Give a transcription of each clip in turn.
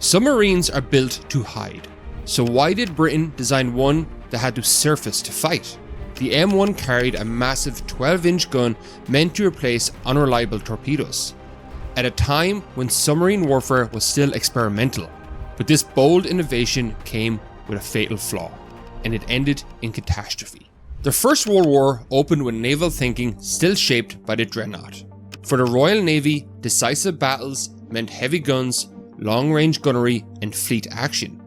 Submarines are built to hide. So why did Britain design one that had to surface to fight? The M1 carried a massive 12-inch gun meant to replace unreliable torpedoes, at a time when submarine warfare was still experimental. But this bold innovation came with a fatal flaw, and it ended in catastrophe. The First World War opened with naval thinking still shaped by the dreadnought. For the Royal Navy, decisive battles meant heavy guns, long-range gunnery, and fleet action.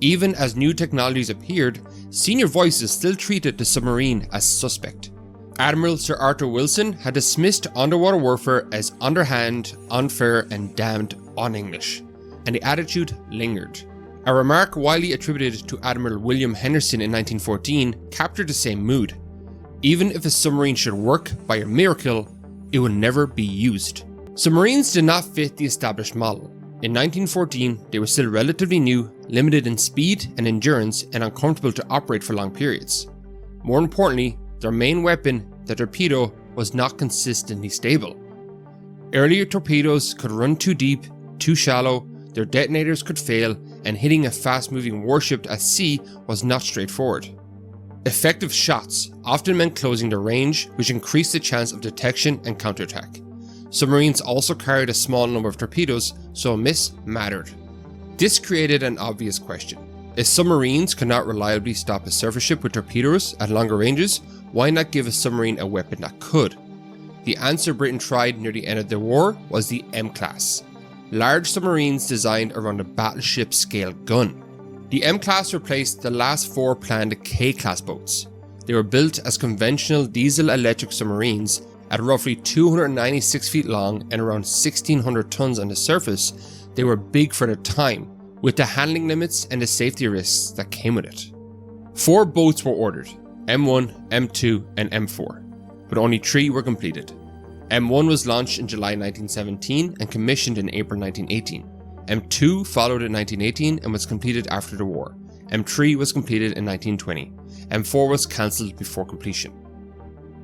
Even as new technologies appeared, senior voices still treated the submarine as suspect. Admiral Sir Arthur Wilson had dismissed underwater warfare as underhand, unfair, and damned un-English, and the attitude lingered. A remark widely attributed to Admiral William Henderson in 1914 captured the same mood. Even if a submarine should work by a miracle, it would never be used. Submarines did not fit the established model. In 1914, they were still relatively new, limited in speed and endurance, and uncomfortable to operate for long periods. More importantly, their main weapon, the torpedo, was not consistently stable. Earlier torpedoes could run too deep, too shallow, their detonators could fail, and hitting a fast-moving warship at sea was not straightforward. Effective shots often meant closing the range, which increased the chance of detection and counterattack. Submarines also carried a small number of torpedoes, so a miss mattered. This created an obvious question. If submarines could not reliably stop a surface ship with torpedoes at longer ranges, why not give a submarine a weapon that could? The answer Britain tried near the end of the war was the M-class. Large submarines designed around a battleship scale gun. The M-class replaced the last four planned K-class boats. They were built as conventional diesel-electric submarines at roughly 296 feet long and around 1,600 tons on the surface. They were big for their time, with the handling limits and the safety risks that came with it. 4 boats were ordered, M1, M2 and M4, but only 3 were completed. M1 was launched in July 1917 and commissioned in April 1918. M2 followed in 1918 and was completed after the war. M3 was completed in 1920. M4 was cancelled before completion.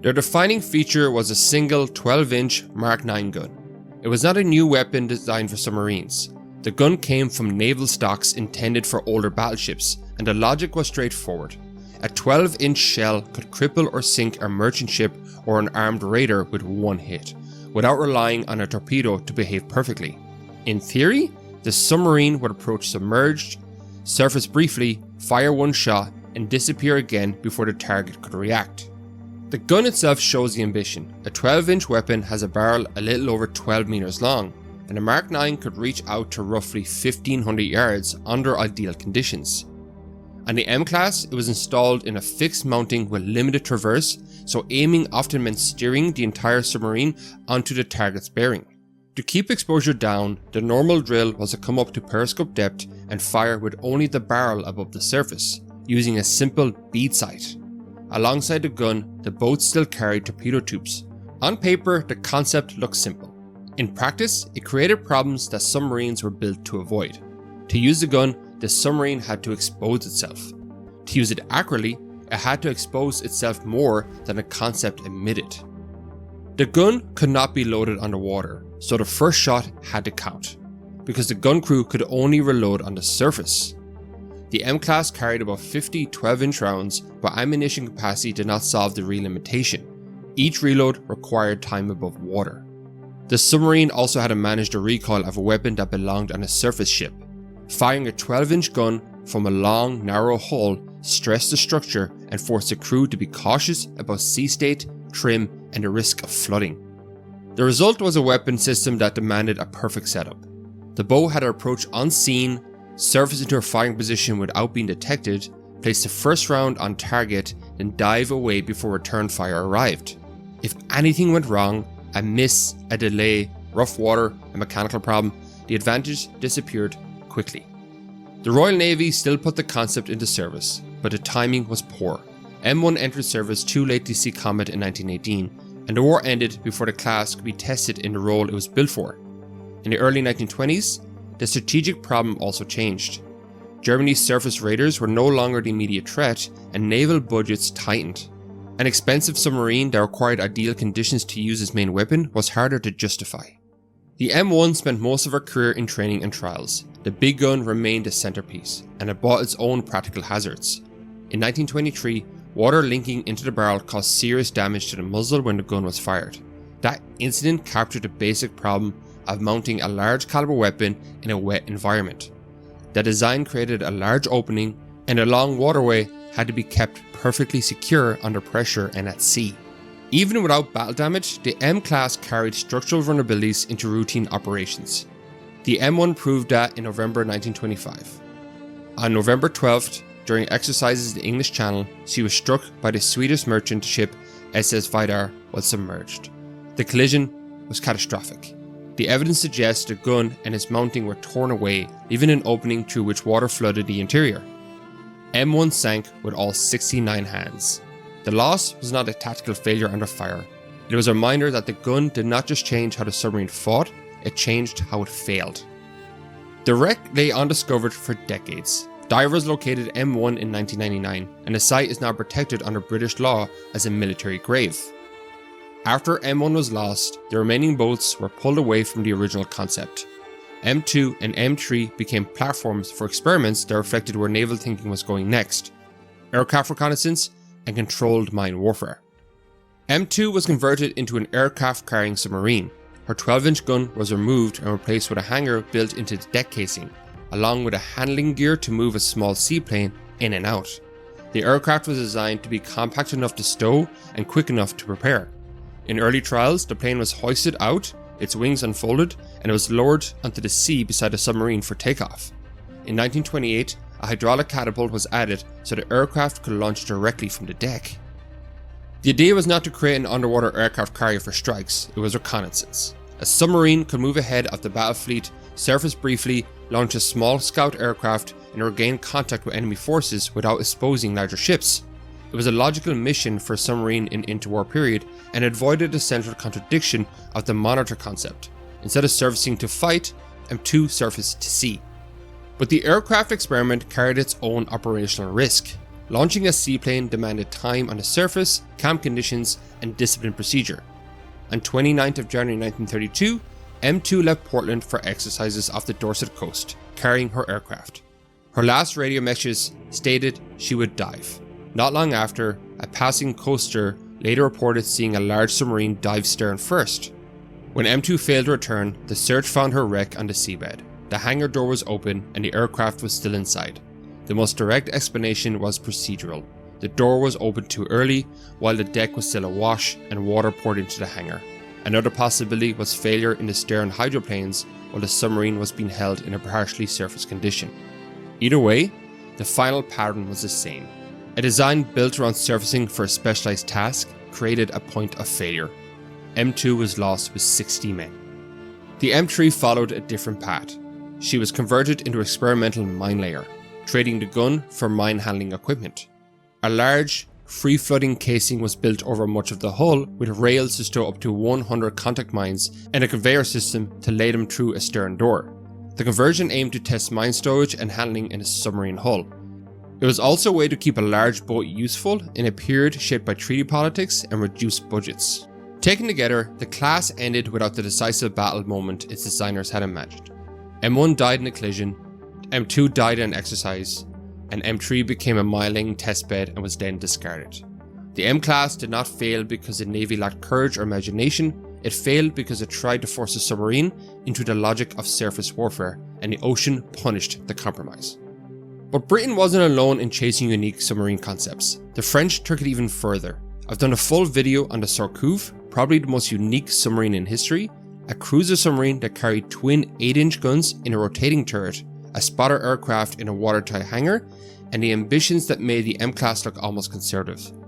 Their defining feature was a single 12-inch Mark IX gun. It was not a new weapon designed for submarines. The gun came from naval stocks intended for older battleships, and the logic was straightforward. A 12-inch shell could cripple or sink a merchant ship or an armed raider with one hit, without relying on a torpedo to behave perfectly. In theory, the submarine would approach submerged, surface briefly, fire one shot, and disappear again before the target could react. The gun itself shows the ambition. A 12-inch weapon has a barrel a little over 12 meters long, and a Mark IX could reach out to roughly 1,500 yards under ideal conditions. On the M-class, it was installed in a fixed mounting with limited traverse, so aiming often meant steering the entire submarine onto the target's bearing. To keep exposure down, the normal drill was to come up to periscope depth and fire with only the barrel above the surface, using a simple bead sight. Alongside the gun, the boat still carried torpedo tubes. On paper, the concept looked simple. In practice, it created problems that submarines were built to avoid. To use the gun, the submarine had to expose itself. To use it accurately, it had to expose itself more than the concept admitted. The gun could not be loaded underwater, so the first shot had to count, because the gun crew could only reload on the surface. The M-class carried about 50 12-inch rounds, but ammunition capacity did not solve the relimitation. Each reload required time above water. The submarine also had to manage the recoil of a weapon that belonged on a surface ship. Firing a 12-inch gun from a long, narrow hull stressed the structure and forced the crew to be cautious about sea state, trim, and the risk of flooding. The result was a weapon system that demanded a perfect setup. The boat had to approach unseen, surface into a firing position without being detected, place the first round on target, then dive away before return fire arrived. If anything went wrong, a miss, a delay, rough water, a mechanical problem, the advantage disappeared quickly. The Royal Navy still put the concept into service, but the timing was poor. M1 entered service too late to see combat in 1918, and the war ended before the class could be tested in the role it was built for. In the early 1920s, the strategic problem also changed. Germany's surface raiders were no longer the immediate threat, and naval budgets tightened. An expensive submarine that required ideal conditions to use its main weapon was harder to justify. The M1 spent most of her career in training and trials. the big gun remained a centerpiece, and it brought its own practical hazards. In 1923, water linking into the barrel caused serious damage to the muzzle when the gun was fired. That incident captured the basic problem of mounting a large caliber weapon in a wet environment. The design created a large opening, and a long waterway had to be kept perfectly secure under pressure and at sea. Even without battle damage, the M-class carried structural vulnerabilities into routine operations. The M1 proved that in November 1925. On November 12th, during exercises in the English Channel, she was struck by the Swedish merchant ship SS Vidar while submerged. The collision was catastrophic. The evidence suggests the gun and its mounting were torn away, leaving an opening through which water flooded the interior. M1 sank with all 69 hands. The loss was not a tactical failure under fire. It was a reminder that the gun did not just change how the submarine fought, it changed how it failed. The wreck lay undiscovered for decades. Divers located M1 in 1999, and the site is now protected under British law as a military grave. After M1 was lost, the remaining boats were pulled away from the original concept. M2 and M3 became platforms for experiments that reflected where naval thinking was going next: aircraft reconnaissance and controlled mine warfare. M2 was converted into an aircraft carrying submarine. Her 12-inch gun was removed and replaced with a hangar built into the deck casing, along with a handling gear to move a small seaplane in and out. The aircraft was designed to be compact enough to stow and quick enough to repair. In early trials, the plane was hoisted out, its wings unfolded, and it was lowered onto the sea beside the submarine for takeoff. In 1928, a hydraulic catapult was added so the aircraft could launch directly from the deck. The idea was not to create an underwater aircraft carrier for strikes, it was reconnaissance. A submarine could move ahead of the battle fleet, surface briefly, launch a small scout aircraft, and regain contact with enemy forces without exposing larger ships. It was a logical mission for a submarine in interwar period, and avoided the central contradiction of the monitor concept. Instead of surfacing to fight, M2 surfaced to sea. But the aircraft experiment carried its own operational risk. Launching a seaplane demanded time on the surface, camp conditions, and disciplined procedure. On 29th of January 1932, M2 left Portland for exercises off the Dorset coast, carrying her aircraft. Her last radio messages stated she would dive. Not long after, a passing coaster later reported seeing a large submarine dive stern first. When M2 failed to return, the search found her wreck on the seabed. The hangar door was open and the aircraft was still inside. The most direct explanation was procedural. The door was opened too early while the deck was still awash and water poured into the hangar. Another possibility was failure in the stern hydroplanes while the submarine was being held in a partially surface condition. Either way, the final pattern was the same. A design built around surfacing for a specialized task created a point of failure. M2 was lost with 60 men. The M3 followed a different path. She was converted into experimental minelayer, trading the gun for mine handling equipment. A large, free-floating casing was built over much of the hull with rails to stow up to 100 contact mines and a conveyor system to lay them through a stern door. The conversion aimed to test mine stowage and handling in a submarine hull. It was also a way to keep a large boat useful in a period shaped by treaty politics and reduced budgets. Taken together, the class ended without the decisive battle moment its designers had imagined. M1 died in a collision, M2 died in an exercise, and M3 became a miling testbed and was then discarded. The M-class did not fail because the Navy lacked courage or imagination, it failed because it tried to force the submarine into the logic of surface warfare, and the ocean punished the compromise. But Britain wasn't alone in chasing unique submarine concepts. The French took it even further. I've done a full video on the Surcouf, probably the most unique submarine in history, a cruiser submarine that carried twin 8-inch guns in a rotating turret, a spotter aircraft in a watertight hangar, and the ambitions that made the M-class look almost conservative.